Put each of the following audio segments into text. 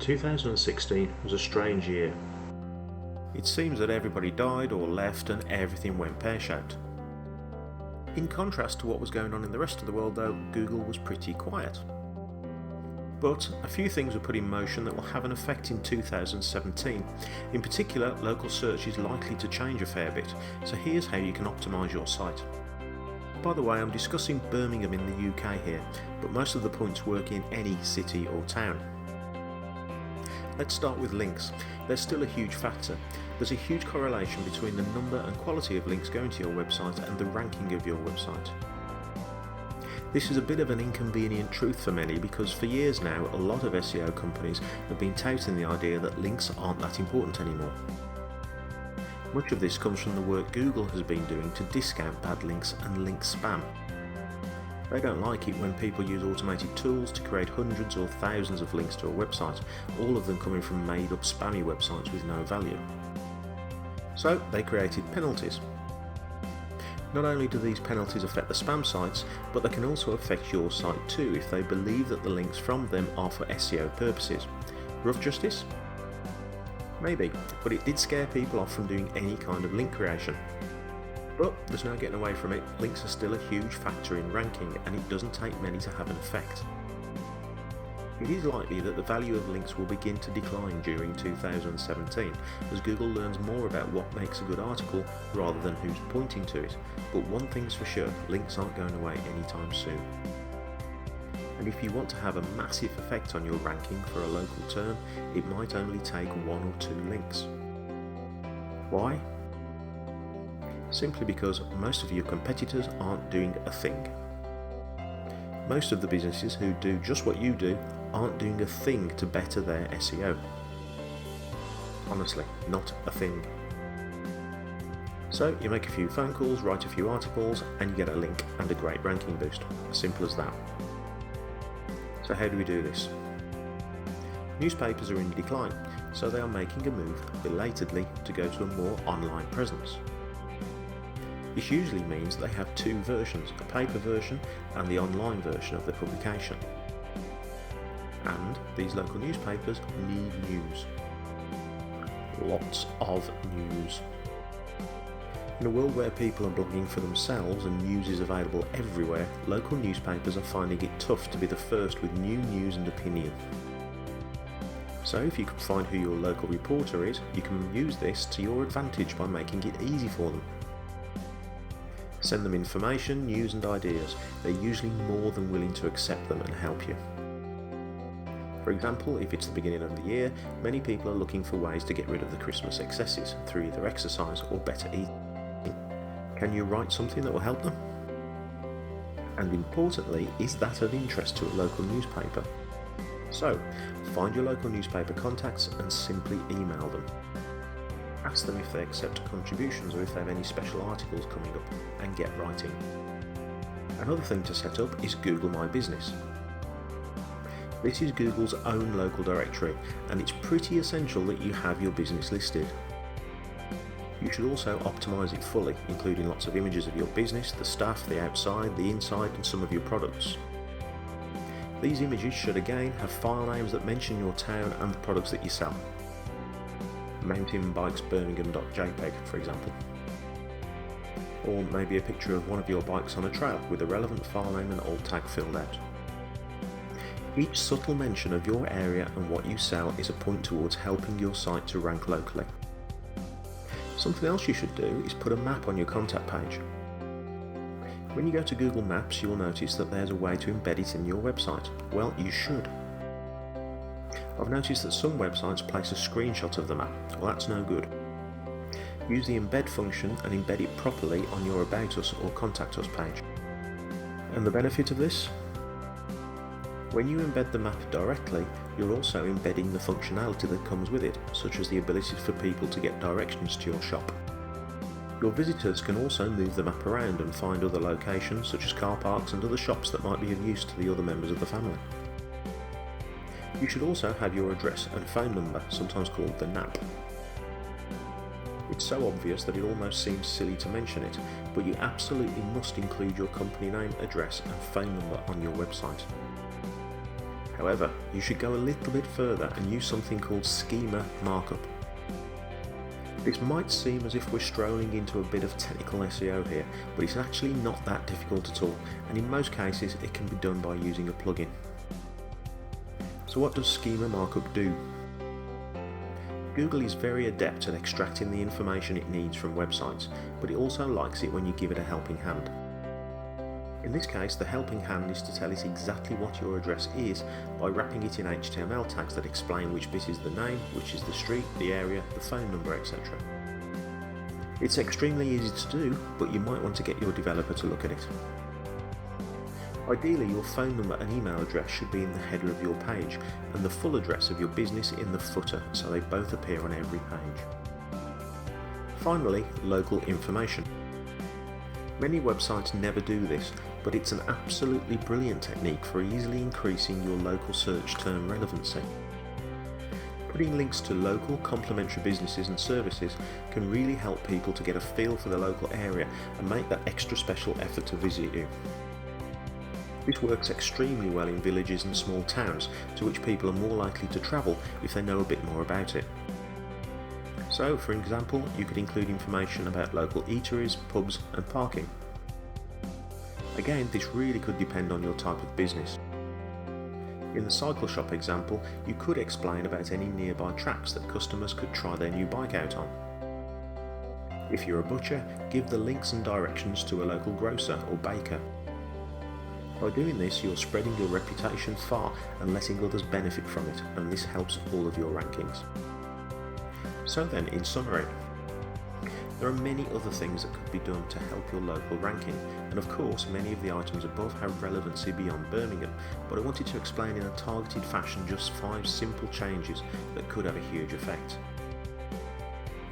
2016 was a strange year. It seems that everybody died or left and everything went pear-shaped. In contrast to what was going on in the rest of the world though, Google was pretty quiet. But a few things were put in motion that will have an effect in 2017. In particular, local search is likely to change a fair bit, so here's how you can optimise your site. By the way, I'm discussing Birmingham in the UK here, but most of the points work in any city or town. Let's start with links. They're still a huge factor. There's a huge correlation between the number and quality of links going to your website and the ranking of your website. This is a bit of an inconvenient truth for many because for years now a lot of SEO companies have been touting the idea that links aren't that important anymore. Much of this comes from the work Google has been doing to discount bad links and link spam. They don't like it when people use automated tools to create hundreds or thousands of links to a website, all of them coming from made up spammy websites with no value. So they created penalties. Not only do these penalties affect the spam sites, but they can also affect your site too if they believe that the links from them are for SEO purposes. Rough justice? Maybe, but it did scare people off from doing any kind of link creation. But there's no getting away from it, links are still a huge factor in ranking and it doesn't take many to have an effect. It is likely that the value of links will begin to decline during 2017 as Google learns more about what makes a good article rather than who's pointing to it, but one thing's for sure, links aren't going away anytime soon. And if you want to have a massive effect on your ranking for a local term, it might only take one or two links. Why? Simply because most of your competitors aren't doing a thing. Most of the businesses who do just what you do aren't doing a thing to better their SEO. Honestly, not a thing. So you make a few phone calls, write a few articles, and you get a link and a great ranking boost. As simple as that. So how do we do this? Newspapers are in decline, so they are making a move belatedly to go to a more online presence. This usually means they have two versions, a paper version and the online version of the publication. And these local newspapers need news. Lots of news. In a world where people are blogging for themselves and news is available everywhere, local newspapers are finding it tough to be the first with new news and opinion. So if you can find who your local reporter is, you can use this to your advantage by making it easy for them. Send them information, news and ideas. They're usually more than willing to accept them and help you. For example, if it's the beginning of the year, many people are looking for ways to get rid of the Christmas excesses through either exercise or better eating. Can you write something that will help them? And importantly, is that of interest to a local newspaper? So, find your local newspaper contacts and simply email them. Ask them if they accept contributions or if they have any special articles coming up, and get writing. Another thing to set up is Google My Business. This is Google's own local directory, and it's pretty essential that you have your business listed. You should also optimise it fully, including lots of images of your business, the staff, the outside, the inside, and some of your products. These images should again have file names that mention your town and the products that you sell. mountainbikesbirmingham.jpg, for example. Or maybe a picture of one of your bikes on a trail with a relevant file name and alt tag filled out. Each subtle mention of your area and what you sell is a point towards helping your site to rank locally. Something else you should do is put a map on your contact page. When you go to Google Maps, you'll notice that there's a way to embed it in your website. Well, you should. I've noticed that some websites place a screenshot of the map. Well, that's no good. Use the embed function and embed it properly on your About Us or Contact Us page. And the benefit of this? When you embed the map directly, you're also embedding the functionality that comes with it, such as the ability for people to get directions to your shop. Your visitors can also move the map around and find other locations, such as car parks and other shops that might be of use to the other members of the family. You should also have your address and phone number, sometimes called the NAP. It's so obvious that it almost seems silly to mention it, but you absolutely must include your company name, address and phone number on your website. However, you should go a little bit further and use something called schema markup. This might seem as if we're strolling into a bit of technical SEO here, but it's actually not that difficult at all, and in most cases it can be done by using a plugin. So what does schema markup do? Google is very adept at extracting the information it needs from websites, but it also likes it when you give it a helping hand. In this case, the helping hand is to tell it exactly what your address is by wrapping it in HTML tags that explain which bit is the name, which is the street, the area, the phone number, etc. It's extremely easy to do, but you might want to get your developer to look at it. Ideally, your phone number and email address should be in the header of your page, and the full address of your business in the footer, so they both appear on every page. Finally, local information. Many websites never do this, but it's an absolutely brilliant technique for easily increasing your local search term relevancy. Putting links to local complementary businesses and services can really help people to get a feel for the local area and make that extra special effort to visit you. This works extremely well in villages and small towns, to which people are more likely to travel if they know a bit more about it. So, for example, you could include information about local eateries, pubs and parking. Again, this really could depend on your type of business. In the cycle shop example, you could explain about any nearby tracks that customers could try their new bike out on. If you're a butcher, give the links and directions to a local grocer or baker. By doing this, you're spreading your reputation far and letting others benefit from it, and this helps all of your rankings. So then, in summary, there are many other things that could be done to help your local ranking, and of course many of the items above have relevancy beyond Birmingham, but I wanted to explain in a targeted fashion just 5 simple changes that could have a huge effect.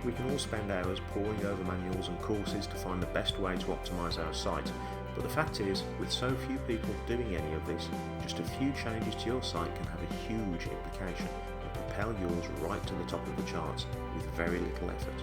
We can all spend hours poring over manuals and courses to find the best way to optimise our site, but the fact is, with so few people doing any of this, just a few changes to your site can have a huge implication and propel yours right to the top of the charts with very little effort.